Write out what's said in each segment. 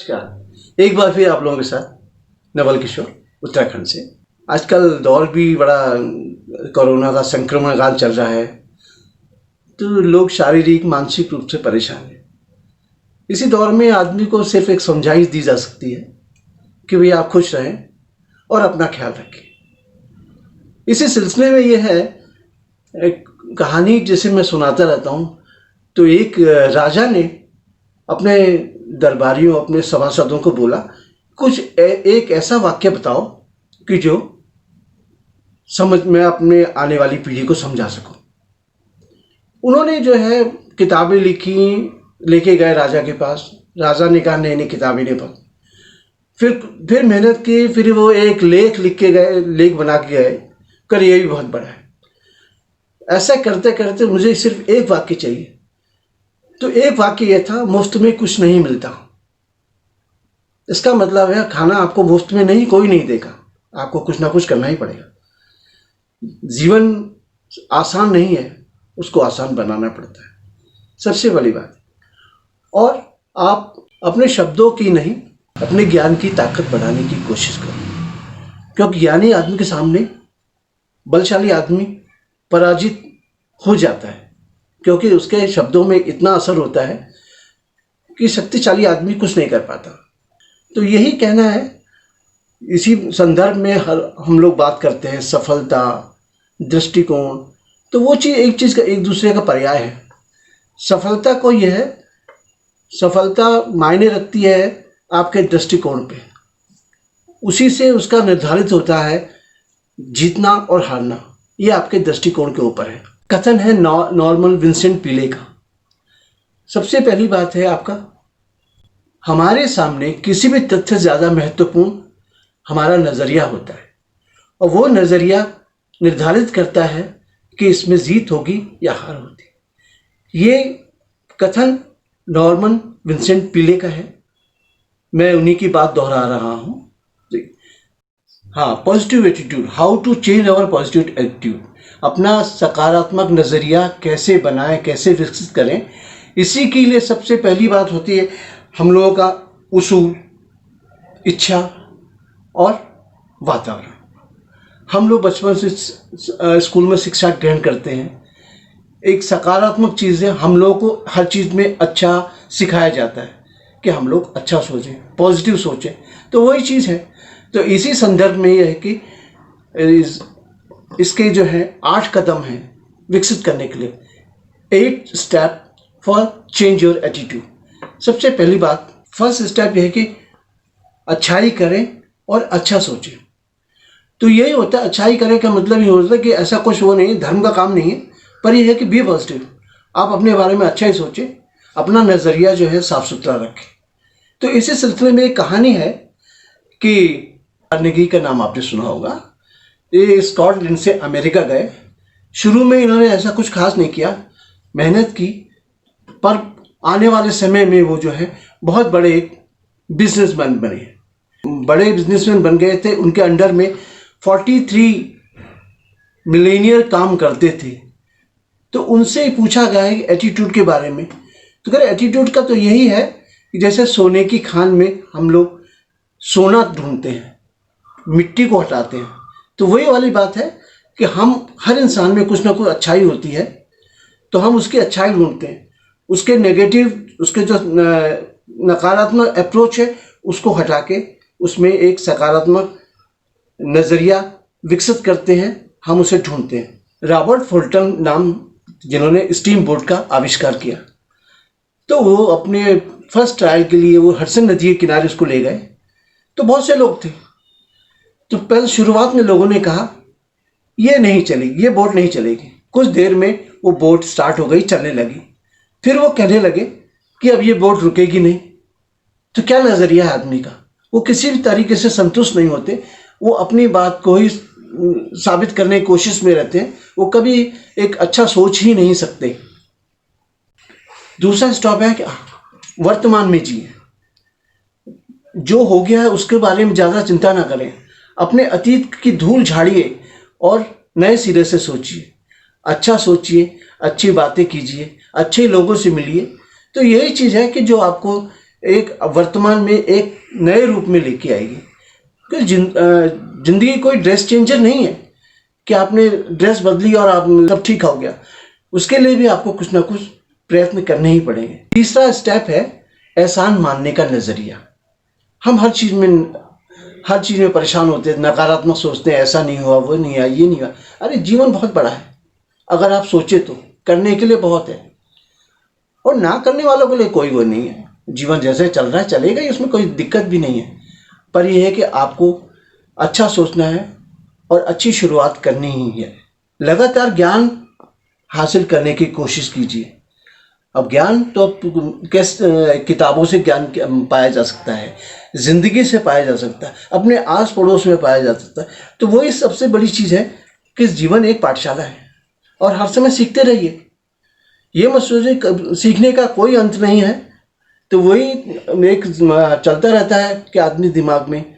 नमस्कार। एक बार फिर आप लोगों के साथ नवल किशोर उत्तराखंड से। आजकल दौर भी बड़ा कोरोना का संक्रमण काल चल रहा है, तो लोग शारीरिक मानसिक रूप से परेशान हैं। इसी दौर में आदमी को सिर्फ एक समझाइश दी जा सकती है कि भाई आप खुश रहें और अपना ख्याल रखें। इसी सिलसिले में यह है एक कहानी जिसे मैं सुनाता रहता हूँ। तो एक राजा ने अपने दरबारियों, अपने सभासदों को बोला, कुछ एक ऐसा वाक्य बताओ कि जो समझ मैं अपने आने वाली पीढ़ी को समझा सकूं। उन्होंने जो है किताबें लिखी, लेके गए राजा के पास। राजा ने कहा नहीं किताबें नहीं पढ़। फिर मेहनत की, फिर वो एक लेख लिख के गए, लेख बना के गए, कर ये भी बहुत बड़ा है। ऐसा करते करते मुझे सिर्फ एक वाक्य चाहिए। तो एक वाक्य यह था, मुफ्त में कुछ नहीं मिलता। इसका मतलब है खाना आपको मुफ्त में नहीं, कोई नहीं देगा, आपको कुछ ना कुछ करना ही पड़ेगा। जीवन आसान नहीं है, उसको आसान बनाना पड़ता है, सबसे बड़ी बात। और आप अपने शब्दों की नहीं, अपने ज्ञान की ताकत बढ़ाने की कोशिश करो, क्योंकि ज्ञानी आदमी के सामने बलशाली आदमी पराजित हो जाता है, क्योंकि उसके शब्दों में इतना असर होता है कि शक्तिशाली आदमी कुछ नहीं कर पाता। तो यही कहना है। इसी संदर्भ में हम लोग बात करते हैं सफलता, दृष्टिकोण। तो वो चीज़ एक दूसरे का पर्याय है। सफलता को यह है, सफलता मायने रखती है आपके दृष्टिकोण पे। उसी से उसका निर्धारित होता है जीतना और हारना। ये आपके दृष्टिकोण के ऊपर है। कथन है नॉर्मन विंसेंट पीले का। सबसे पहली बात है आपका, हमारे सामने किसी भी तथ्य से ज़्यादा महत्वपूर्ण हमारा नज़रिया होता है, और वो नज़रिया निर्धारित करता है कि इसमें जीत होगी या हार होगी। ये कथन नॉर्मन विंसेंट पीले का है। मैं उन्हीं की बात दोहरा रहा हूँ। हाँ, positive attitude, how to change our positive attitude. अपना सकारात्मक नज़रिया कैसे बनाएं, कैसे विकसित करें, इसी के लिए सबसे पहली बात होती है हम लोगों का उसूल, इच्छा और वातावरण। हम लोग बचपन से स्कूल में शिक्षा ग्रहण करते हैं। एक सकारात्मक चीज़ है, हम लोगों को हर चीज़ में अच्छा सिखाया जाता है कि हम लोग अच्छा सोचें, पॉजिटिव सोचें। तो वही चीज़ है। तो इसी संदर्भ में यह है कि इसके जो है 8 कदम हैं विकसित करने के लिए। 8 step for change your attitude. सबसे पहली बात, फर्स्ट स्टेप यह है कि अच्छाई करें और अच्छा सोचें। तो यही होता है, अच्छाई करें का मतलब ये होता है कि ऐसा कुछ वो नहीं, धर्म का काम नहीं है, पर यह है कि बी पॉजिटिव। आप अपने बारे में अच्छा ही सोचें, अपना नज़रिया जो है साफ सुथरा रखें। तो इसी सिलसिले में एक कहानी है कि कार्नेगी का नाम आपने सुना होगा। ये स्कॉटलैंड से अमेरिका गए। शुरू में इन्होंने ऐसा कुछ खास नहीं किया, मेहनत की, पर आने वाले समय में वो जो है बहुत बड़े एक बिजनेसमैन बने। बड़े बिजनेसमैन बन गए थे। उनके अंडर में 43 मिलेनियर काम करते थे। तो उनसे पूछा गया है एटीट्यूड के बारे में। तो कह रहे एटीट्यूड का तो यही है कि जैसे सोने की खान में हम लोग सोना ढूंढते हैं, मिट्टी को हटाते हैं, तो वही वाली बात है कि हम हर इंसान में कुछ ना कुछ अच्छाई होती है, तो हम उसकी अच्छाई ढूंढते हैं। उसके नेगेटिव, उसके जो नकारात्मक अप्रोच है उसको हटा के उसमें एक सकारात्मक नज़रिया विकसित करते हैं, हम उसे ढूंढते हैं। रॉबर्ट फुल्टन नाम, जिन्होंने स्टीम बोट का आविष्कार किया, तो वो अपने फर्स्ट ट्रायल के लिए वो हडसन नदी के किनारे उसको ले गए। तो बहुत से लोग थे। तो पहले शुरुआत में लोगों ने कहा ये नहीं चलेगी, ये बोट नहीं चलेगी। कुछ देर में वो बोट स्टार्ट हो गई, चलने लगी। फिर वो कहने लगे कि अब ये बोट रुकेगी नहीं। तो क्या नज़रिया है आदमी का, वो किसी भी तरीके से संतुष्ट नहीं होते, वो अपनी बात को ही साबित करने की कोशिश में रहते हैं, वो कभी एक अच्छा सोच ही नहीं सकते। दूसरा स्टॉप है कि वर्तमान में जिए। जो हो गया है उसके बारे में ज़्यादा चिंता ना करें, अपने अतीत की धूल झाड़िए और नए सिरे से सोचिए, अच्छा सोचिए, अच्छी बातें कीजिए, अच्छे लोगों से मिलिए। तो यही चीज़ है कि जो आपको एक वर्तमान में एक नए रूप में लेके आएगी। क्योंकि जिंदगी कोई ड्रेस चेंजर नहीं है कि आपने ड्रेस बदली और आप सब ठीक हो गया। उसके लिए भी आपको कुछ ना कुछ प्रयत्न करने ही पड़ेंगे। तीसरा स्टेप है एहसान मानने का नज़रिया। हम हर चीज़ में परेशान होते हैं, नकारात्मक सोचते हैं, ऐसा नहीं हुआ, वो नहीं हुआ, ये नहीं हुआ। अरे जीवन बहुत बड़ा है, अगर आप सोचे तो करने के लिए बहुत है, और ना करने वालों के लिए कोई वो नहीं है। जीवन जैसे चल रहा है चलेगा ही, उसमें कोई दिक्कत भी नहीं है। पर यह है कि आपको अच्छा सोचना है और अच्छी शुरुआत करनी ही है। लगातार ज्ञान हासिल करने की कोशिश कीजिए। अब ज्ञान तो कैसे किताबों से ज्ञान पाया जा सकता है, ज़िंदगी से पाया जा सकता है, अपने आस पड़ोस में पाया जा सकता है। तो वही सबसे बड़ी चीज़ है कि जीवन एक पाठशाला है और हर समय सीखते रहिए। ये मत सोचिए सीखने का कोई अंत नहीं है। तो वही एक चलता रहता है कि आदमी दिमाग में,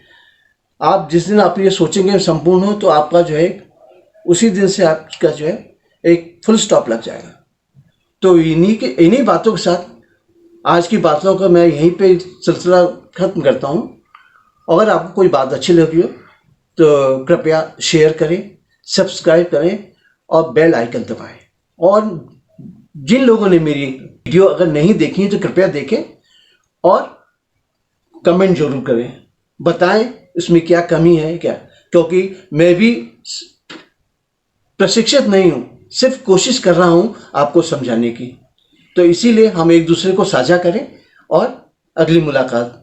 आप जिस दिन आप ये सोचेंगे संपूर्ण हो, तो आपका जो है उसी दिन से आपका जो है एक फुल स्टॉप लग जाएगा। तो इन्हीं बातों के साथ आज की बातों का मैं यहीं पे सिलसिला ख़त्म करता हूँ। अगर आपको कोई बात अच्छी लगी हो तो कृपया शेयर करें, सब्सक्राइब करें और बेल आइकन दबाएं। और जिन लोगों ने मेरी वीडियो अगर नहीं देखी है तो कृपया देखें और कमेंट जरूर करें, बताएं इसमें क्या कमी है क्या, क्योंकि मैं भी प्रशिक्षित नहीं हूँ, सिर्फ कोशिश कर रहा हूँ आपको समझाने की। तो इसीलिए हम एक दूसरे को साझा करें और अगली मुलाकात